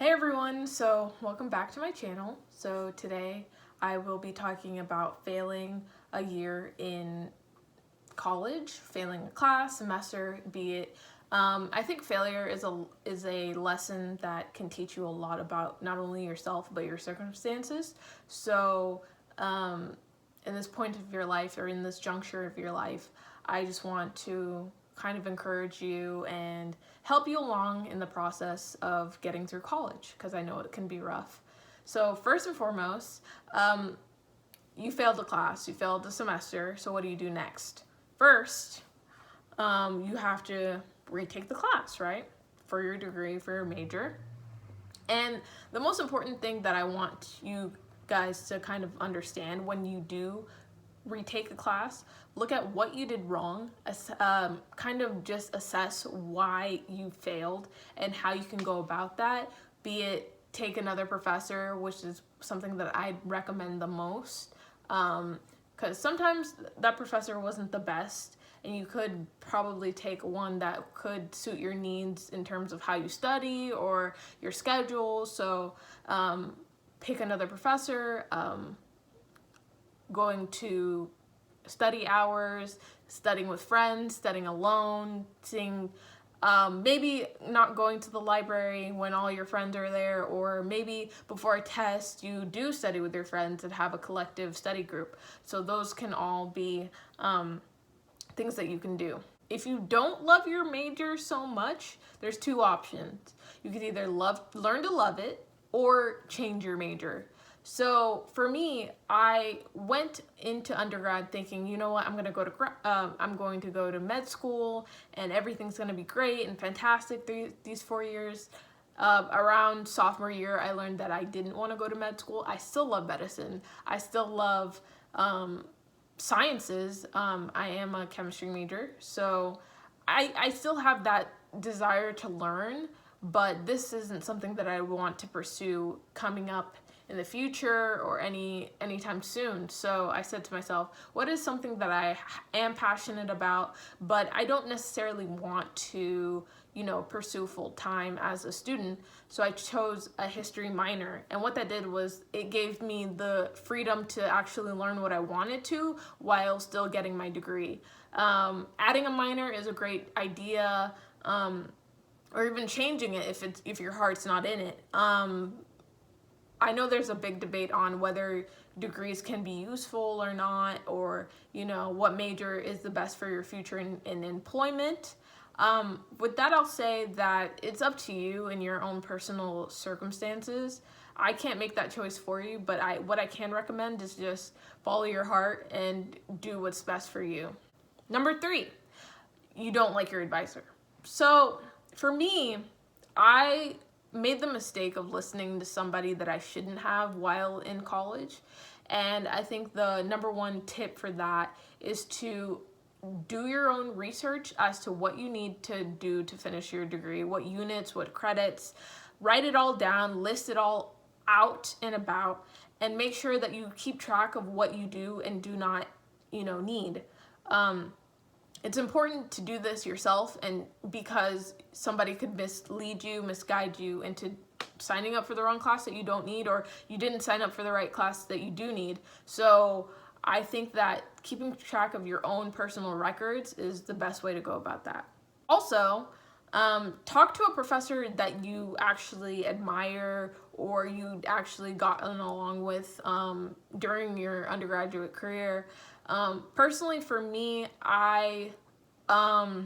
Hey everyone, so welcome back to my channel. So today I will be talking about failing a year in college, failing a class, semester, be it. I think failure is a lesson that can teach you a lot about not only yourself but your circumstances. So in this point of your life or in this juncture of your life, I just want to kind of encourage you and help you along in the process of getting through college because I know it can be rough. So first and foremost, you failed a class, you failed the semester, so what do you do next? First, you have to retake the class, right? For your degree, for your major. And the most important thing that I want you guys to kind of understand when you do retake a class, look at what you did wrong, kind of just assess why you failed and how you can go about that, be it take another professor, which is something that I recommend the most, because sometimes that professor wasn't the best and you could probably take one that could suit your needs in terms of how you study or your schedule. So pick another professor, going to study hours, studying with friends, studying alone, seeing maybe not going to the library when all your friends are there, or maybe before a test you do study with your friends and have a collective study group. So those can all be things that you can do. If you don't love your major so much, there's two options. You can either learn to love it or change your major. So for me, I went into undergrad thinking, you know what, I'm going to go to med school and everything's going to be great and fantastic these 4 years. Around sophomore year, I learned that I didn't want to go to med school. I still love medicine. I still love sciences. I am a chemistry major, so I still have that desire to learn, but this isn't something that I want to pursue coming up in the future or anytime soon. So I said to myself, what is something that I am passionate about, but I don't necessarily want to, pursue full time as a student? So I chose a history minor. And what that did was it gave me the freedom to actually learn what I wanted to while still getting my degree. Adding a minor is a great idea, or even changing it if your heart's not in it. I know there's a big debate on whether degrees can be useful or not, or what major is the best for your future in employment. With that, I'll say that it's up to you and your own personal circumstances. I can't make that choice for you, but what I can recommend is just follow your heart and do what's best for you. Number 3, you don't like your advisor. So for me, I made the mistake of listening to somebody that I shouldn't have while in college. And I think the number one tip for that is to do your own research as to what you need to do to finish your degree, what units, what credits, write it all down, list it all out and about, and make sure that you keep track of what you do and do not, need. It's important to do this yourself, and because somebody could misguide you into signing up for the wrong class that you don't need, or you didn't sign up for the right class that you do need. So I think that keeping track of your own personal records is the best way to go about that. Also, talk to a professor that you actually admire or you actually gotten along with during your undergraduate career. Personally, for me, the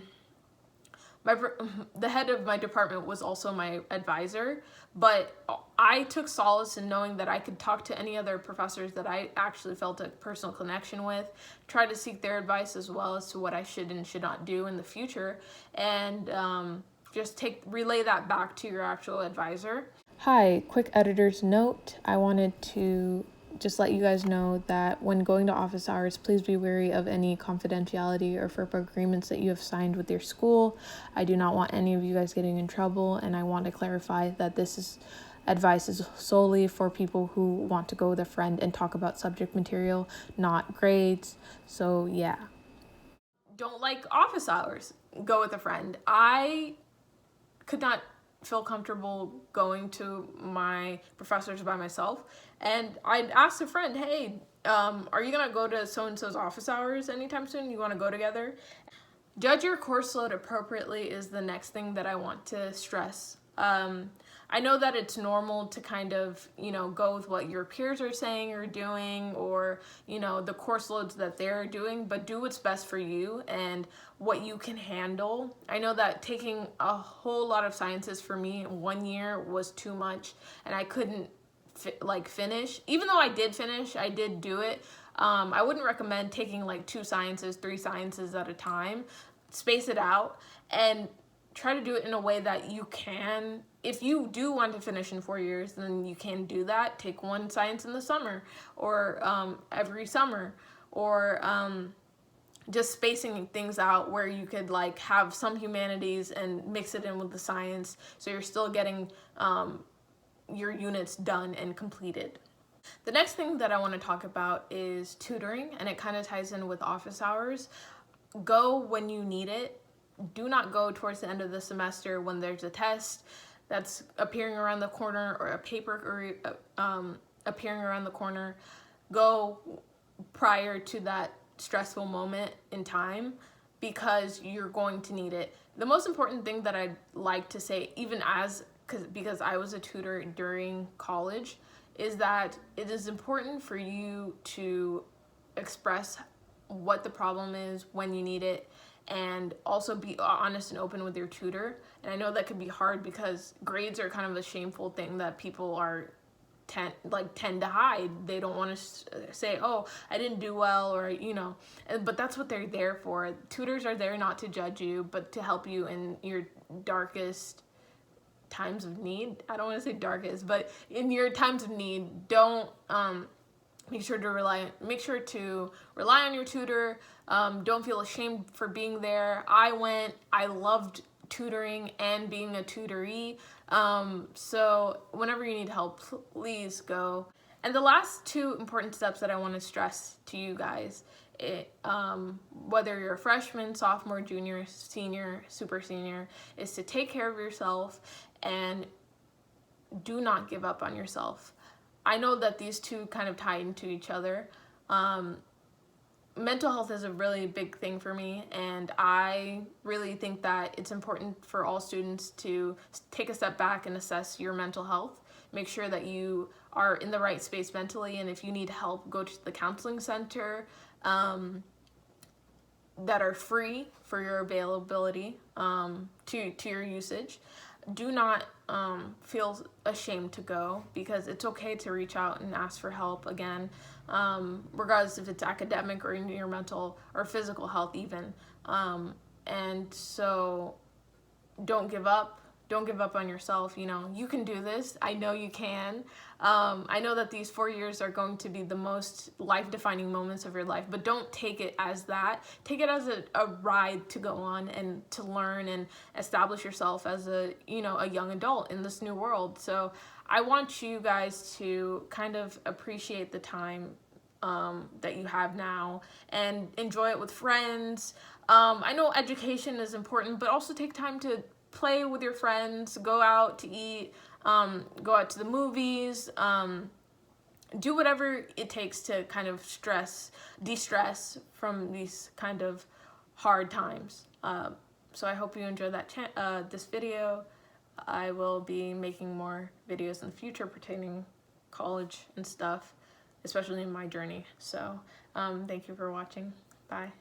head of my department was also my advisor, but I took solace in knowing that I could talk to any other professors that I actually felt a personal connection with, try to seek their advice as well as to what I should and should not do in the future, and just relay that back to your actual advisor. Hi, quick editor's note. I wanted to just let you guys know that when going to office hours, please be wary of any confidentiality or FERPA agreements that you have signed with your school. I do not want any of you guys getting in trouble, and I want to clarify that advice is solely for people who want to go with a friend and talk about subject material, not grades. So yeah. Don't like office hours, go with a friend. I could not feel comfortable going to my professors by myself. And I'd ask a friend, hey, are you gonna go to so-and-so's office hours anytime soon? You wanna go together? Judge your course load appropriately is the next thing that I want to stress. I know that it's normal to kind of, go with what your peers are saying or doing, or, the course loads that they're doing, but do what's best for you and what you can handle. I know that taking a whole lot of sciences for me in 1 year was too much, and I couldn't finish. Even though I did finish, I did do it. I wouldn't recommend taking like 2 sciences, 3 sciences at a time. Space it out and try to do it in a way that you can. If you do want to finish in 4 years, then you can do that. Take 1 science in the summer, or every summer, or just spacing things out where you could like have some humanities and mix it in with the science, so you're still getting your units done and completed. The next thing that I want to talk about is tutoring, and it kind of ties in with office hours. Go when you need it. Do not go towards the end of the semester when there's a test that's appearing around the corner, or a paper appearing around the corner. Go prior to that stressful moment in time, because you're going to need it. The most important thing that I'd like to say, even because I was a tutor during college, is that it is important for you to express what the problem is when you need it, and also be honest and open with your tutor. And I know that could be hard because grades are kind of a shameful thing that people tend to hide. They don't want to say, oh, I didn't do well, or but that's what they're there for. Tutors are there not to judge you, but to help you in your darkest times of need. I don't want to say darkest, but in your times of need, don't make sure to rely on your tutor. Don't feel ashamed for being there. I loved tutoring and being a tutoree. So whenever you need help, please go. And the last 2 important steps that I want to stress to you guys, whether you're a freshman, sophomore, junior, senior, super senior, is to take care of yourself and do not give up on yourself. I know that these 2 kind of tie into each other. Mental health is a really big thing for me, and I really think that it's important for all students to take a step back and assess your mental health. Make sure that you are in the right space mentally, and if you need help, go to the counseling center that are free for your availability to your usage. Do not feel ashamed to go, because it's okay to reach out and ask for help again, regardless if it's academic or in your mental or physical health even. And so don't give up. Don't give up on yourself. You can do this. I know you can. I know that these 4 years are going to be the most life-defining moments of your life, but don't take it as that. Take it as a ride to go on and to learn and establish yourself as a young adult in this new world. So I want you guys to kind of appreciate the time that you have now and enjoy it with friends. I know education is important, but also take time to play with your friends, go out to eat, go out to the movies, do whatever it takes to kind of de-stress from these kind of hard times. So I hope you enjoyed this video. I will be making more videos in the future pertaining college and stuff, especially in my journey. So thank you for watching. Bye.